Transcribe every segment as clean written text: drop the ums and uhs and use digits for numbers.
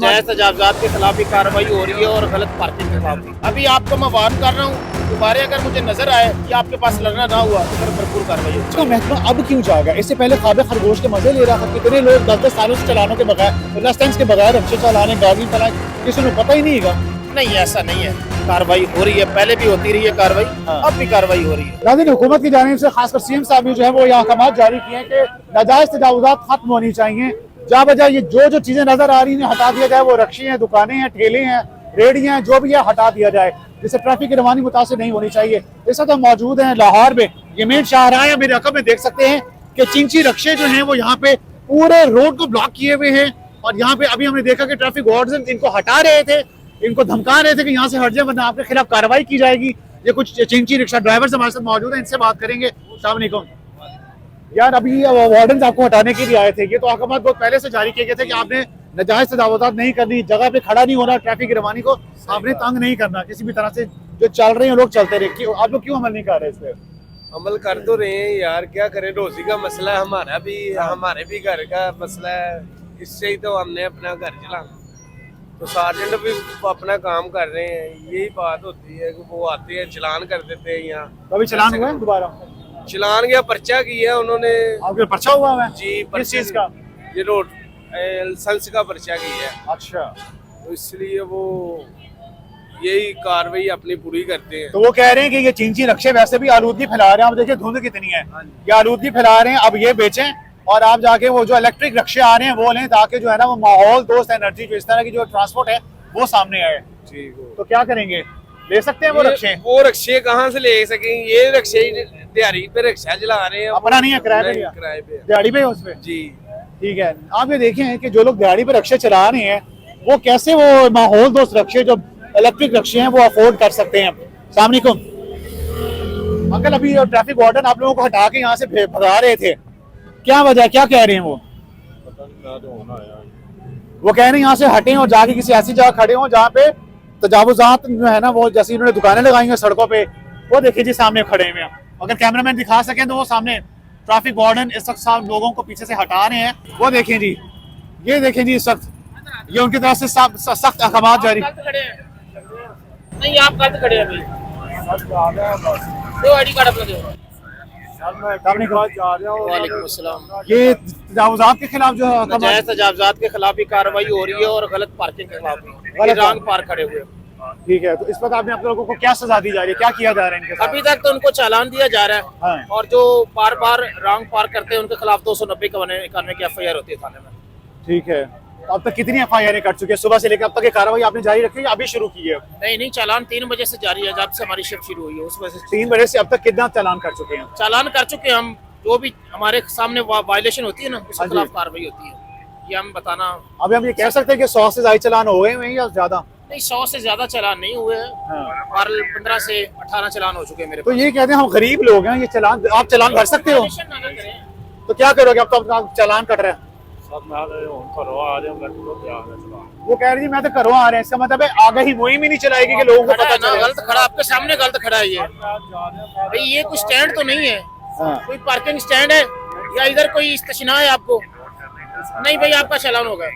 नाजायज तजावजात के खिलाफ भी कार्रवाई हो रही है और गलत पार्किंग के खिलाफ भी। अभी आपको मैं वार्न कर रहा हूँ, दोबारा अगर मुझे नजर आए कि आपके पास लड़ना ना हुआ तो फिर भरपूर कार्रवाई होगी। इसका महकमा अब क्यों जाएगा? इससे पहले ख्वाब खरगोश के मजे ले रहा था। कितने लोग 10-10 सालों से चलानों के बगैर, लाइसेंस के बगैर रिक्शे चलाने, गाड़ी चलाने, किसी को पता ही नहीं है। नहीं, ऐसा नहीं है, कार्रवाई हो रही है, पहले भी होती रही है कार्रवाई, अब भी कार्रवाई हो रही है। नाज़रीन, हुकूमत की जानिब से खासकर सीएम साहब ने जो है वो यहाँ अहकाम जारी किए हैं कि नाजायज तजावुजात खत्म होनी चाहिए। जा बजा ये जो चीजें नजर आ रही हैं हटा दिया जाए। वो रक्शे हैं, दुकानें हैं, ठेले हैं, रेडियां हैं, जो भी है हटा दिया जाए, जिससे ट्रैफिक की रवानी मुतासिर नहीं होनी चाहिए। इस वक्त हम मौजूद हैं लाहौर में, ये मेन शाहराह है। मेरे रकम में देख सकते हैं कि चिंची रक्शे जो हैं वो यहाँ पे पूरे रोड को ब्लॉक किए हुए हैं। और यहाँ पे अभी हमने देखा कि ट्रैफिक वार्डन इनको हटा रहे थे, इनको धमका रहे थे कि यहाँ से हट जाए वरना आपके खिलाफ कार्रवाई की जाएगी। ये कुछ चिंची रिक्शा ड्राइवर हमारे साथ मौजूद है, इनसे बात करेंगे। अस्सलाम वालेकुम यार, अभी वार्डन आपको हटाने के लिए आए थे, ये तो अहकाम बहुत पहले से जारी किए गए थे कि आपने नाजायज तजावुजात नहीं करनी, जगह पे खड़ा नहीं होना, ट्रैफिक की रवानी को आपने तंग नहीं करना किसी भी तरह से। जो चल रहे हैं लोग चलते रहे, आप लोग क्यों अमल नहीं कर रहे इस पे? अमल कर तो रहे हैं यार, क्या करें, रोजी का मसला है, हमारे भी घर का मसला है, इससे ही तो हमने अपना घर चलाना। तो सार्जेंट भी अपना काम कर रहे हैं, यही बात होती है कि वो आते हैं चलान कर देते हैं। यहाँ अभी चलान हुआ है दोबारा? चलान गया, पर्चा किया उन्होंने। आपके पर्चा हुआ है? जी, किस चीज का? ये रोड लाइसेंस का पर्चा किया है। अच्छा, तो इसलिए वो यही कार्रवाई अपनी पूरी करते हैं। तो वो कह रहे हैं कि ये चिंची रक्शे वैसे भी आलूदगी फैला रहे हैं। आप देखिए धुंध कितनी है, ये आलूदगी फैला रहे हैं। अब ये बेचें और आप जाके वो जो इलेक्ट्रिक रक्शे आ रहे हैं वो लें, ताकि जो है ना वो माहौल दोस्त एनर्जी जो इस तरह की जो ट्रांसपोर्ट है वो सामने आए। ठीक हो तो क्या करेंगे, ले सकते हैं वो रक्शे? वो रक्शे कहाँ से ले सकेंगे? ये रक्शे दिहाड़ी पे रक्शा चला रहे हैं, अपना नहीं है, किराए पे दिहाड़ी पे है उस पे। जी ठीक है, आप ये देखें कि जो लोग दिहाड़ी पे रक्शे चला रहे हैं वो कैसे वो माहौल दोस्त रक्शे जो इलेक्ट्रिक रक्शे हैं वो अफोर्ड कर सकते हैं। अस्सलाम वालेकुम अंकल, अभी ट्रैफिक वार्डन आप लोगों को हटा के यहाँ से भगा रहे थे, क्या वजह, क्या कह रहे हैं वो? वो कह रहे हैं यहाँ से हटें और जाके किसी ऐसी जगह खड़े हों जहाँ पे तजावुजात जो है ना वो, जैसे इन्होंने दुकानें लगाई हैं सड़कों पे, वो देखिए जी सामने खड़े हुए हैं। अगर कैमरामैन दिखा सकें तो वो सामने ट्रैफिक वार्डन इस वक्त लोगों को पीछे से हटा रहे हैं। वो देखें जी, ये देखें जी, इस वक्त ये उनकी तरफ से सख्त अहकाम जारी। नहीं, आप गलत खड़े हैं अभी, दो आईडी कार्ड अपना दो। वालेकुम अस्सलाम। ये तजावुजात के खिलाफ जो है नाजायज तजावजात के खिलाफ भी कार्रवाई हो रही है और गलत पार्किंग के खिलाफ भी। ये रॉन्ग पार्क खड़े हुए। ठीक है, तो इस वक्त आपने आप लोगों को क्या सजा दी जा रही है, क्या किया जा रहा है इनके साथ? अभी तक तो उनको चालान दिया जा रहा है, हाँ। और जो बार बार रॉन्ग पार्क करते हैं उनके खिलाफ 290 91 की FIR होती है थाने में। ठीक है, तो अब तक कितनी FIR कर चुके हैं सुबह से लेकर अब तक? ये कार्रवाई आपने जारी रखी है, अभी शुरू की है? नहीं, चालान 3 बजे से जारी है, जब से हमारी शिफ्ट शुरू हुई है उस वजह से। 3 बजे से अब तक कितना चालान कर चुके हैं? चालान कर चुके हैं हम, जो भी हमारे सामने वायलेशन होती है ना उसके हाँ जी। खिलाफ कार्रवाई होती है, ये हम बताना। अभी हम ये कह सकते हैं कि 100 से ज्यादा चालान हो गए हैं या ज्यादा? नहीं, 100 से ज्यादा चालान नहीं हुए हैं, हाँ। 15 से 18 चालान हो चुके हैं मेरे तो ये कहते हैं हम गरीब लोग हैं, ये चालान आप चालान भर सकते हो, पास। ना करें। तो क्या करोगे? अब तो आपका चालान कट रहा है। वो कह रही थी मैं तो घरों आ रहे हैं, इसका मतलब है आगे ही मुहिम ही नहीं चलाएगी कि लोगों को खड़ा पता है ना, चले। गलत खड़ा, आपके सामने गलत खड़ा है ये भाई, ये कोई स्टैंड तो नहीं है, हाँ। कोई पार्किंग स्टैंड है या इधर कोई इस्तेशना है आपको? नहीं भाई, आपका चालान होगा।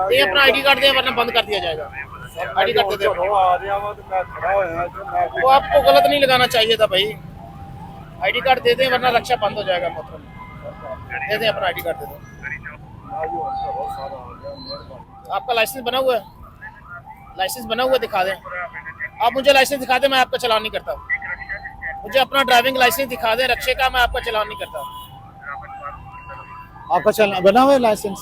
ये अपना ID कार्ड दे वरना बंद कर दिया जाएगा। ID कार्ड दे दे। वो आपको गलत नहीं लगाना चाहिए था भाई, ID कार्ड दे दें वरना रक्षा बंद हो जाएगा। मोहतरम दे दें, अपना ID कार्ड दे दो। आपका लाइसेंस बना हुआ है? लाइसेंस बना हुआ दिखा दें। आप मुझे लाइसेंस दिखा दें, मैं आपका चालान नहीं करता। मुझे अपना ड्राइविंग लाइसेंस दिखा दें रक्षे का, मैं आपका चालान नहीं करता। आपका चालान बना हुआ है लाइसेंस?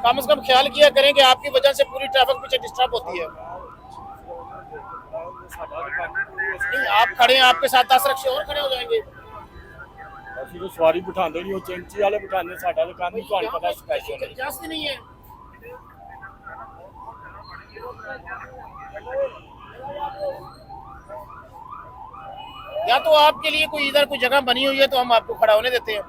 कम से कम ख्याल किया करें कि आपकी वजह से पूरी ट्रैफिक पीछे डिस्टर्ब होती है। नहीं, आप खड़े हैं, आपके साथ 10 रक्षे और खड़े हो जाएंगे। सवारी बिठाते नहीं, चिंची वाले बिठाने, साडा तो काम नहीं पता स्पेशल इजाजत नहीं है। या तो आपके लिए कोई इधर कोई जगह बनी हुई है तो हम आपको खड़ा होने देते हैं,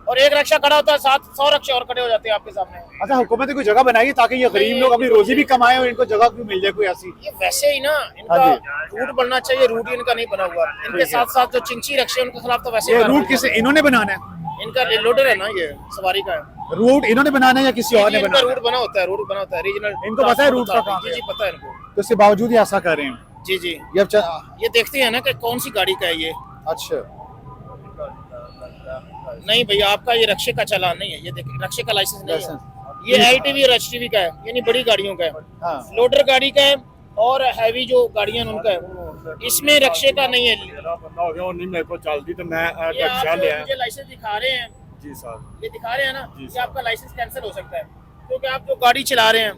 और एक रक्षा खड़ा होता है, 100 रक्षे और खड़े हो जाते हैं आपके सामने। अच्छा, हुकूमत ने कोई जगह बनाई है ताकि ये गरीब लोग अपनी रोजी भी कमाएं और इनको जगह भी मिल जाए कोई ऐसी? ये वैसे ही ना, इनका हाँ रूट बनना चाहिए, रूट इनका नहीं बना हुआ। इनके साथ साथ जो चिंची रक्षे उनके खिलाफ तो वैसे ये ही रूट किसे इन्होंने बनाना है? इनका लोडर है ना, ये सवारी का है। रूट इन्होंने बनाना है या किसी और ने इनका बनाना रूट बना होता है, रूट बना होता है रीजनल। इनको पता है रूट का काम जी है। जी पता है इनको। तो इसके बावजूद ये ऐसा कर रहे हैं। जी जी, ये अब ये देखते हैं ना कि कौन सी गाड़ी का है ये। अच्छा नहीं भैया, आपका ये रक्षे का चालान नहीं है, ये देखिए रक्षे का लाइसेंस नहीं लाइसेंस। है। ये LTV और HTV का है, यानी बड़ी गाड़ियों का है। हाँ लोडर गाड़ी का है और हैवी जो गाड़ियां हैं उनका है, इसमें रक्षे का नहीं है। मेरा बंदा हो गया, वो नहीं मेरे को चलती तो मैं ये रक्षा आप ले जो आया। मुझे लाइसेंस दिखा रहे हैं, जी साहब। ये दिखा रहे हैं ना जी कि सर। आपका लाइसेंस कैंसिल हो सकता है, क्योंकि आप जो गाड़ी चला रहे हैं,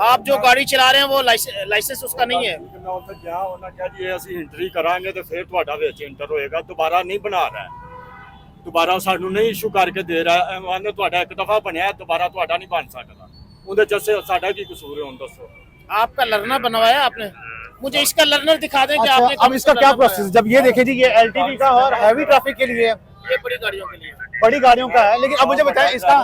आप जो गाड़ी चला रहे हैं वो लाइसेंस उसका नहीं है। मैं ਉੱਥੇ ਗਿਆ, ਉਹਨਾਂ ਕਿਹਾ ਜੀ ਇਹ ਅਸੀਂ ਐਂਟਰੀ ਕਰਾਂਗੇ ਤੇ ਫਿਰ ਤੁਹਾਡਾ ਵਿੱਚ ਐਂਟਰ ਹੋਏਗਾ, ਦੁਬਾਰਾ ਨਹੀਂ ਬਣਾ ਰਿਹਾ ਹੈ। ਦੁਬਾਰਾ ਸਾਨੂੰ ਨਹੀਂ ਇਸ਼ੂ ਕਰਕੇ ਦੇ ਰਿਹਾ, ਉਹਨੇ ਤੁਹਾਡਾ ਇੱਕ ਦਫਾ ਬਣਿਆ, ਦੁਬਾਰਾ ਤੁਹਾਡਾ ਨਹੀਂ ਬਣ ਸਕਦਾ। ਉਹਦੇ ਚ ਸਾਡਾ ਕੀ ਕਸੂਰ ਹੈ ਹੁਣ ਦੱਸੋ। आपका लर्नर बनवाया आपने, मुझे इसका लर्नर दिखा दें कि अच्छा, आपने अब कौन इसका सा क्या लर्नर प्रोसेस? जब ये देखे जी, ये LTV का और हैवी ट्रैफिक के लिए, बनाया? ये बड़ी गाड़ियों के लिए। बड़ी गाड़ियों का है। लेकिन अब मुझे बताएं, इसका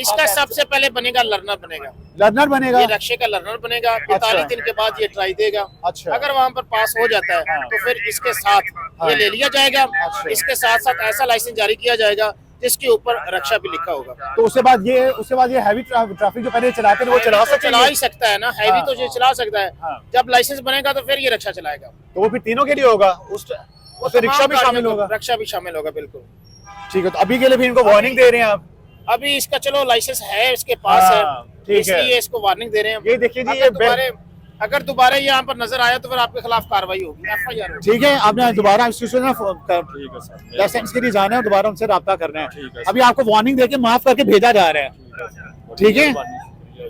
इसका सबसे पहले बनेगा लर्नर बनेगा, लर्नर बनेगा। ये रक्षे का लर्नर बनेगा। 45 दिन के बाद ये ट्राई देगा। अच्छा। अगर वहाँ पर पास हो जाता है तो फिर इसके साथ हाँ। ये ले लिया जाएगा। अच्छा। इसके साथ साथ ऐसा लाइसेंस जारी किया जाएगा जिसके ऊपर रक्षा भी लिखा होगा। तो उसके बाद ये हैवी ट्रैफिक जो पहले चलाते थे वो चला तो सकते चला हैं। ही सकता है ना, हैवी हाँ। तो ये चला सकता है। हाँ। जब लाइसेंस बनेगा तो फिर ये रक्षा चलाएगा। तो वो फिर तीनों के लिए होगा, और फिर रिक्शा तमाम भी शामिल गाड़ियों होगा। को रक्षा भी शामिल होगा, बिल्कुल। ठीक है, तो अभी के लिए भी इनको वार्निंग दे रहे हैं आप। अभी इसका चलो लाइसेंस है, इसके पास हाँ, है, ठीक है। इसलिए इसको वार्निंग दे रहे हैं। ये देखिए जी, ये अगर दोबारा यहाँ पर नजर आया तो फिर आपके खिलाफ कार्रवाई होगी, FIR होगी। ठीक है, आपने दोबारा इसको ना ठीक है सर। लाइसेंस के लिए जाना है और दोबारा उनसे रब्ता करना है। ठीक है। अभी आपको वार्निंग देके माफ करके भेजा जा रहा है। ठीक है।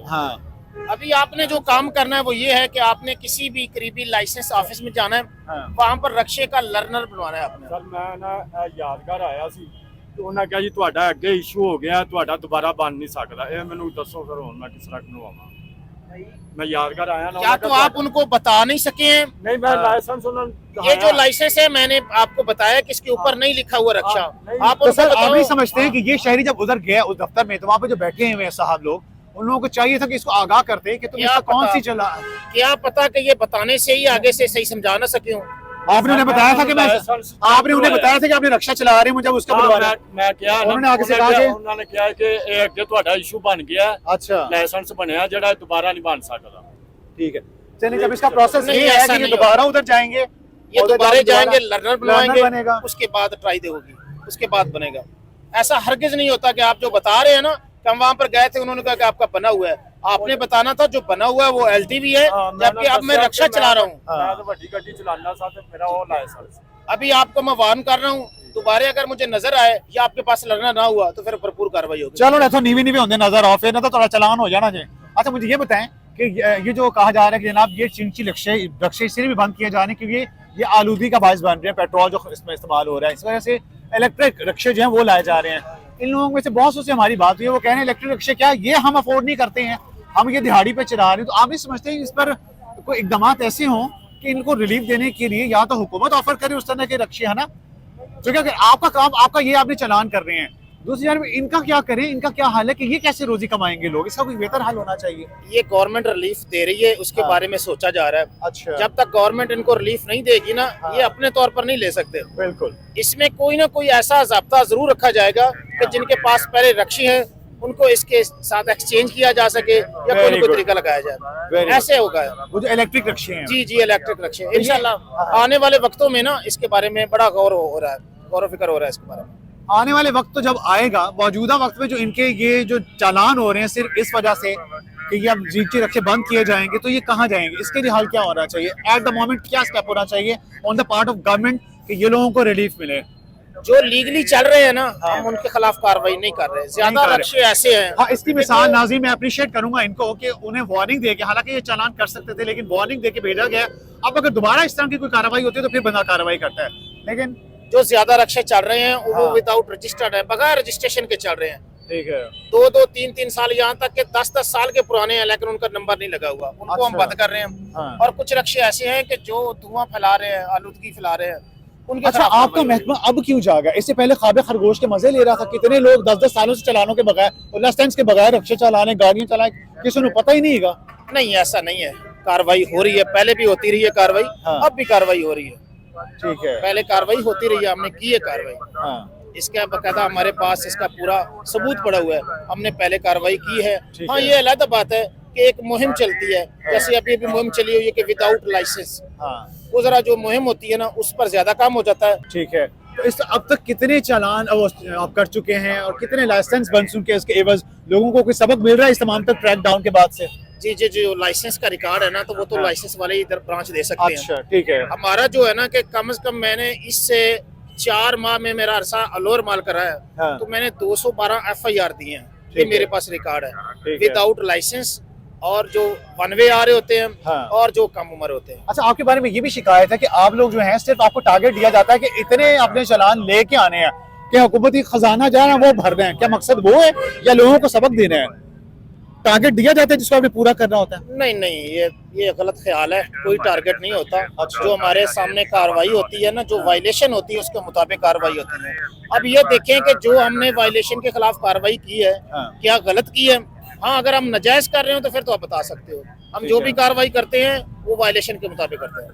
हाँ अभी आपने जो काम करना है वो ये है कि आपने किसी भी करीबी लाइसेंस ऑफिस में जाना है, हाँ। वहाँ पर रक्षे का लर्नर बनवाना है आपने। ਸਰ ਮੈਂ ਨਾ ਇਹ ਯਾਦਗਾਰ ਆਇਆ ਸੀ ਤੇ ਉਹਨਾਂ ਕਿਹਾ ਜੀ ਤੁਹਾਡਾ ਅੱਗੇ ਇਸ਼ੂ ਹੋ ਗਿਆ, ਤੁਹਾਡਾ ਦੁਬਾਰਾ ਬਣ ਨਹੀਂ ਸਕਦਾ। ਇਹ ਮੈਨੂੰ ਦੱਸੋ ਫਿਰ ਹੁਣ ਮੈਂ ਕਿਸ ਤਰ੍ਹਾਂ ਬਣਵਾਵਾਂ। मैं यादगार आया ना, क्या तो आप उनको बता नहीं सके हैं? नहीं मैं लाइसेंस उन्होंने ये जो लाइसेंस है मैंने आपको बताया कि इसके ऊपर नहीं लिखा हुआ रक्षा। नहीं। आप तो उनको सर, आप नहीं बताओ। समझते हैं कि ये शहरी जब उधर गया उस दफ्तर में, तो वहाँ पे जो बैठे हुए हैं साहब लोग, उन लोगों को चाहिए था कि इसको आगाह करते कि तुम क्या इसका कौन पता? सी चला। क्या पता कि ये बताने से ही आगे से सही समझा ना सके हूँ। आपने उन्हें बताया था कि मैं लाइसेंस आपने उन्हें बताया था कि आपने रक्षा चला रहे हैं, मुझे उसका बुलवाना है। मैं क्या उन्होंने आगे से कहा कि ਉਹਨਾਂ ਨੇ ਕਿਹਾ ਕਿ ਇਹ ਅੱਗੇ ਤੁਹਾਡਾ ਇਸ਼ੂ ਬਣ ਗਿਆ, अच्छा ਲਾਇਸੈਂਸ ਬਣਿਆ ਜਿਹੜਾ ਦੁਬਾਰਾ ਨਹੀਂ ਬਣ ਸਕਦਾ। ठीक है, चलिए जब इसका प्रोसेस नहीं, ये है ऐसा कि ये नहीं दोबारा उधर जाएंगे, ये उधर दोबारा जाएंगे, दोबारा लर्नर बनवाएंगे, बनेगा। उसके बाद ट्राई दे होगी, उसके बाद बनेगा। ऐसा हरगिज नहीं होता कि आप जो बता रहे हैं ना कि हम वहाँ पर गए थे, उन्होंने कहा कि आपका बना हुआ है। आपने बताना था जो बना हुआ है वो LTV है, जबकि अब मैं रक्षा चला रहा हूँ। हाँ। ਮੈਂ ਤਾਂ ਵੱਡੀ ਗੱਡੀ ਚਲਾਉਂਦਾ ਸਾਂ ਤੇ ਮੇਰਾ ਉਹ ਲਾਇਸੈਂਸ। अभी आपको मैं वार्न कर रहा हूँ, दोबारा अगर मुझे नजर आए या आपके पास लड़ना ना हुआ तो फिर भरपूर कार्रवाई होगी। चलो ना, तो नीवी नीवी होंगे नजर आओ, फिर ना तो थोड़ा चलान हो जाना चाहिए। अच्छा, मुझे ये बताएं कि ये जो कहा जा रहा है कि जनाब ये चिंची रक्षे इसलिए भी बंद किए जा रहे हैं क्योंकि ये आलूदी का बायस बन रहे हैं, पेट्रोल जो इसमें इस्तेमाल हो रहा है, इस वजह से इलेक्ट्रिक रक्षे जो हैं वो लाए जा रहे हैं। इन लोगों में से बहुत से हमारी बात हुई है, वो कह रहे हैं इलेक्ट्रिक रक्षे क्या ये हम अफोर्ड नहीं करते हैं, हम ये दिहाड़ी पे चला रहे हैं। तो आप नहीं समझते हैं इस पर कोई इकदाम ऐसे हों कि इनको रिलीफ देने के लिए या तो हुकूमत ऑफर करे उस तरह के रक्षे, है ना, क्योंकि अगर आपका काम आपका ये आपने चालान कर रहे हैं, दूसरी जानब इनका क्या करें, इनका क्या हाल है कि ये कैसे रोजी कमाएंगे लोग, इसका कोई बेहतर हल होना चाहिए। ये गवर्नमेंट रिलीफ दे रही है, उसके हाँ। बारे में सोचा जा रहा है। अच्छा, जब तक गवर्नमेंट इनको रिलीफ नहीं देगी ना, हाँ। ये अपने तौर पर नहीं ले सकते। बिल्कुल। इसमें कोई ना कोई ऐसा ज़ाब्ता जरूर रखा जाएगा कि जिनके पास पहले रक्षी हैं उनको इसके साथ एक्सचेंज किया जा सके या कोई Very ना कोई good. तरीका लगाया Very जाए, good. ऐसे होगा। वो जो इलेक्ट्रिक रक्षे हैं, जी जी, इलेक्ट्रिक रक्षे इंशाल्लाह हाँ। आने वाले वक्तों में ना इसके बारे में बड़ा गौर हो रहा है, गौर व फिक्र हो रहा है इसके बारे में। आने वाले वक्त तो जब आएगा, मौजूदा वक्त में जो इनके ये जो चालान हो रहे हैं सिर्फ इस वजह से कि ये अब जीची रक्षे बंद किए जाएंगे, तो ये कहाँ जाएंगे, इसके लिए हल क्या होना चाहिए? एट द मोमेंट क्या स्टेप होना चाहिए on the part of government कि ये लोगों को रिलीफ मिले? जो लीगली चल रहे हैं ना, हाँ। हम उनके खिलाफ कार्रवाई नहीं कर रहे। नहीं ज्यादा कर रहे। रक्षे ऐसे हैं। हाँ, इसकी मिसाल नाज़रीन मैं अप्रिशिएट करूंगा इनको कि उन्हें वार्निंग दे के, हालांकि ये चालान कर सकते थे लेकिन वार्निंग दे के भेजा गया। अब अगर दोबारा इस तरह की कोई कार्रवाई होती है तो फिर बंदा कार्रवाई करता है, लेकिन जो ज्यादा रक्षे चल रहे हैं वो हाँ। विदाउट रजिस्टर्ड है, बगैर रजिस्ट्रेशन के चल रहे हैं। ठीक है। 2-2, 3-3 साल, यहाँ तक के 10-10 साल के पुराने हैं लेकिन उनका नंबर नहीं लगा हुआ, उनको हम अच्छा। बंद कर रहे हैं। हाँ। और कुछ रक्षे ऐसे हैं कि जो धुआं फैला रहे हैं, आलूदगी फैला रहे हैं, उनके अच्छा, खिलाफ आपका कार्रवाई महकमा अब क्यों जागा? इससे पहले ख्वाब खरगोश के मजे ले रहा था, कितने लोग 10-10 सालों से चालानों के बगैर और लाइसेंस के बगैर रक्षे चलाने, गाड़ियां चलाए, किसी को पता ही नहीं होगा। होगी। नहीं, ऐसा नहीं है, कार्रवाई हो रही है, पहले भी होती रही है कार्रवाई, हाँ। अब भी कार्रवाई हो रही है। ठीक है। पहले कार्रवाई होती रही है, हमने की है कार्रवाई। हाँ। इसका बकायदा हमारे पास इसका पूरा सबूत पड़ा हुआ है, हमने पहले कार्रवाई की है। ठीक हाँ, है। ये अलग बात है कि एक मुहिम चलती है, जैसे अभी अभी मुहिम चली हुई है कि विदाउट लाइसेंस, हाँ वो जरा जो मुहिम होती है ना उस पर ज्यादा काम हो जाता है। ठीक है। तो इस अब तक कितने चालान आप कर चुके हैं और कितने लाइसेंस बन चुके हैं, इसके एवज लोगों को कोई सबक मिल रहा है इस तमाम तक ट्रैक डाउन के बाद से? जी जी, जो लाइसेंस का रिकॉर्ड है ना, तो वो तो हाँ। लाइसेंस वाले ही इधर ब्रांच दे सकते हैं। अच्छा ठीक है। हमारा जो है ना कि कम से कम मैंने इससे 4 माह में मेरा अरसा अलोर माल करा है, हाँ। तो मैंने 212 FIR दिए हैं। ठीक ये है। मेरे पास रिकॉर्ड है ठीक है। विदाउट लाइसेंस, और जो वन वे आ रहे होते हैं, हाँ। और जो कम उम्र होते हैं। अच्छा, आपके बारे में ये भी शिकायत है कि आप लोग जो हैं सिर्फ आपको टारगेट दिया जाता है कि इतने अपने चालान लेके आने हैं कि हुकूमती खजाना जो है ना वो भर दें, क्या मकसद वो है या लोगों को सबक देना है? टारगेट दिया जाता है जिसको आपने पूरा करना होता है? नहीं नहीं, ये गलत ख्याल है, कोई टारगेट नहीं होता। अच्छा। जो हमारे सामने कार्रवाई होती है ना, जो वायलेशन होती है उसके मुताबिक कार्रवाई होती है। अब ये देखें कि जो हमने वायलेशन के खिलाफ कार्रवाई की है, हाँ। क्या गलत की है? हाँ, अगर हम नाजायज कर रहे हो तो फिर तो आप बता सकते हो। हम ठीक जो है। भी कार्रवाई करते हैं वो वायलेशन के मुताबिक करते हैं।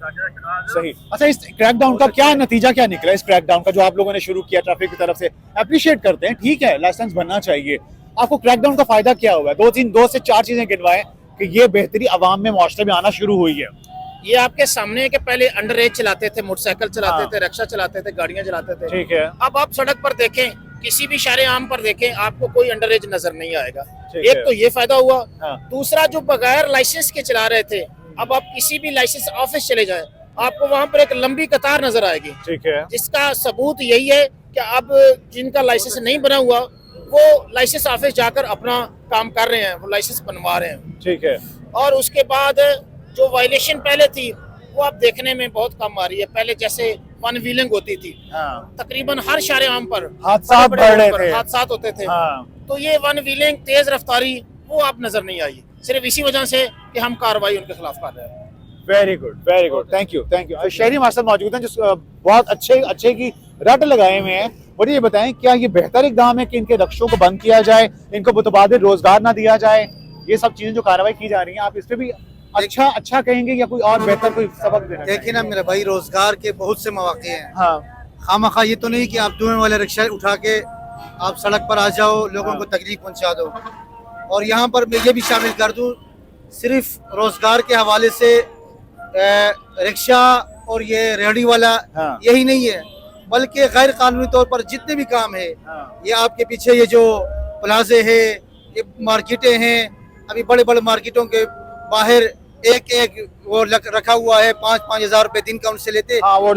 सही। अच्छा, इस क्रैकडाउन का क्या नतीजा क्या निकला? इस क्रैकडाउन का जो आप लोगों ने शुरू किया ट्रैफिक की तरफ से, अप्रिशिएट करते हैं, ठीक है लाइसेंस बनना चाहिए। आपको क्रैकडाउन का फायदा क्या हुआ है? 2 से 4 चीजें गिनवाएं कि ये बेहतरी आवाम में मुआशरे में आना शुरू हुई है। ये आपके सामने है कि पहले अंडर एज चलाते थे, मोटरसाइकिल चलाते हाँ। थे, रिक्शा चलाते थे, गाड़ियां चलाते थे। ठीक है। अब आप सड़क पर देखें, किसी भी शारे आम पर देखें, आपको कोई अंडर एज नजर नहीं आएगा। ठीक एक है। तो ये फायदा हुआ। हाँ। दूसरा, जो बगैर लाइसेंस के चला रहे थे, अब आप किसी भी लाइसेंस ऑफिस चले जाएं, आपको वहां पर एक लंबी कतार नजर आएगी, ठीक है। जिसका सबूत यही है कि अब जिनका लाइसेंस नहीं बना हुआ वो लाइसेंस ऑफिस जाकर अपना काम कर रहे हैं, वो लाइसेंस बनवा रहे हैं। ठीक है। और उसके बाद जो वायलेशन पहले थी वो अब देखने में बहुत कम आ रही है। पहले जैसे वन व्हीलिंग होती थी, हाँ। तकरीबन हर शारे आम पर हादसात बड़े-बड़े बढ़ रहे रोड पर थे। हादसात होते थे। हाँ। तो ये वन व्हीलिंग, तेज रफ्तारी, वो अब नजर नहीं आई, सिर्फ इसी वजह से कि हम कार्रवाई उनके खिलाफ कर रहे हैं। Very good, thank you. शहरी हमारे साथ मौजूद हैं जो बहुत अच्छे की रट लगाए हुए हैं। और ये बताएं, क्या ये बेहतर इकदाम है कि इनके रक्षों को बंद किया जाए, इनको मुतबादिल रोजगार ना दिया जाए? ये सब चीजें जो कार्रवाई की जा रही हैं, आप इस पे भी अच्छा कहेंगे या कोई और बेहतर कोई सबक देना? देखिए ना मेरे भाई, रोजगार के बहुत से मौके हैं। हाँ। खामखा ये तो नहीं कि आप धुएं वाले रिक्शा उठा के आप सड़क पर आ जाओ, लोगों को तकलीफ पहुंचा दो। और यहाँ पर मैं ये भी शामिल कर दूं, सिर्फ रोजगार के हवाले से रिक्शा और ये रेहड़ी वाला हाँ। यही नहीं है, बल्कि गैर कानूनी तौर पर जितने भी काम है, हाँ। ये आपके पीछे ये जो प्लाजे है, ये मार्केटें हैं, अभी बड़े बड़े मार्केटों के बाहर एक वो रखा हुआ है, 5-5 हजार रुपए दिन का उनसे लेते। हाँ, वो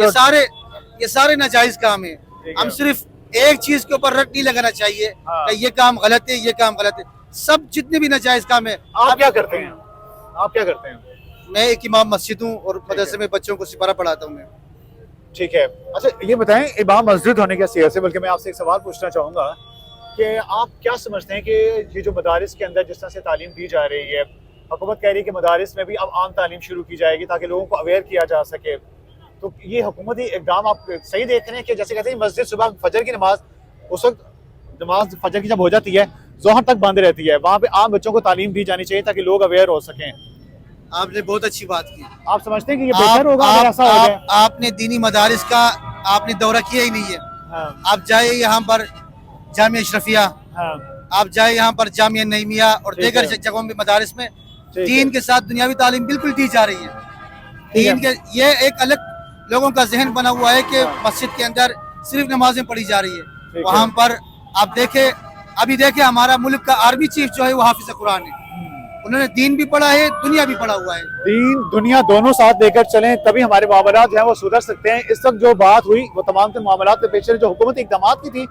ये सारे नाजायज काम है। हम सिर्फ एक चीज के ऊपर रट नहीं लगाना चाहिए हाँ। कि ये काम गलत है, ये काम गलत है। सब जितने भी नाजायज काम है। आप क्या करते हैं? मैं एक इमाम मस्जिद हूँ और मदरसे में बच्चों को सिपारा पढ़ाता हूँ मैं। ठीक है। अच्छा, ये बताएं, इमाम मस्जिद होने की सीरत से बल्कि मैं आपसे एक सवाल पूछना चाहूँगा कि आप क्या समझते हैं कि ये जो मदारिस के अंदर जिस तरह से तालीम दी जा रही है, हुकूमत कह रही है कि मदारिस में भी अब आम तालीम शुरू की जाएगी ताकि लोगों को अवेयर किया जा सके, तो ये हुकूमती इक़दाम आप सही देख रहे हैं? कि जैसे कहते हैं मस्जिद सुबह फजर की नमाज, उस वक्त नमाज फजर की जब हो जाती है ज़ोहर तक बंद रहती है, वहाँ पे आम बच्चों को तालीम दी जानी चाहिए ताकि लोग अवेयर हो सकें। आपने बहुत अच्छी बात की। आप समझते हैं कि ये बेहतर होगा अगर ऐसा हो जाए? आपने दीनी मदारिस का आपने दौरा किया ही नहीं है। हाँ। आप जाए यहाँ पर जामिया अशरफिया, हाँ। आप जाए यहाँ पर जामिया नईमिया और ठीक दीगर है। जगहों में मदारिस में ठीक दीन है। के साथ दुनियावी तालीम बिल्कुल दी जा रही है। ठीक है। दीन के ये एक अलग लोगों का जहन बना हुआ है कि मस्जिद के अंदर सिर्फ नमाजें पढ़ी जा रही है। वहाँ पर आप देखे, अभी देखे हमारा मुल्क का आर्मी चीफ जो है वो हाफिज कुरान है, उन्होंने दीन भी पढ़ा है, दुनिया भी पढ़ा हुआ है। दीन दुनिया दोनों साथ लेकर चलें तभी हमारे मामलात जो है वो सुधर सकते हैं। इस वक्त जो बात हुई वो तमाम तो मामलात के पेश जो हुकूमती इक़दाम की थी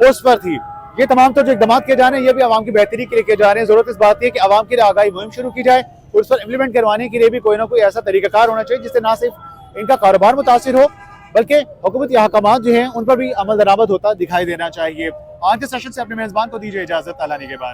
उस पर थी। ये तमाम तो जो इक़दाम किए जा रहे हैं ये भी आवाम की बेहतरी के लिए किए जा रहे हैं। जरूरत इस बात की है कि आवाम के लिए आगाही मुहिम शुरू की जाए और उस पर इम्प्लीमेंट करवाने के लिए भी कोई ना कोई ऐसा तरीकाकार होना चाहिए जिससे ना सिर्फ इनका कारोबार मुतासिर हो बल्कि हुकूमती अहकामात जो हैं उन पर भी अमल दरामद होता दिखाई देना चाहिए। आज के सेशन से अपने मेज़बान को दीजिए इजाज़त। अल्लाह निगहबान।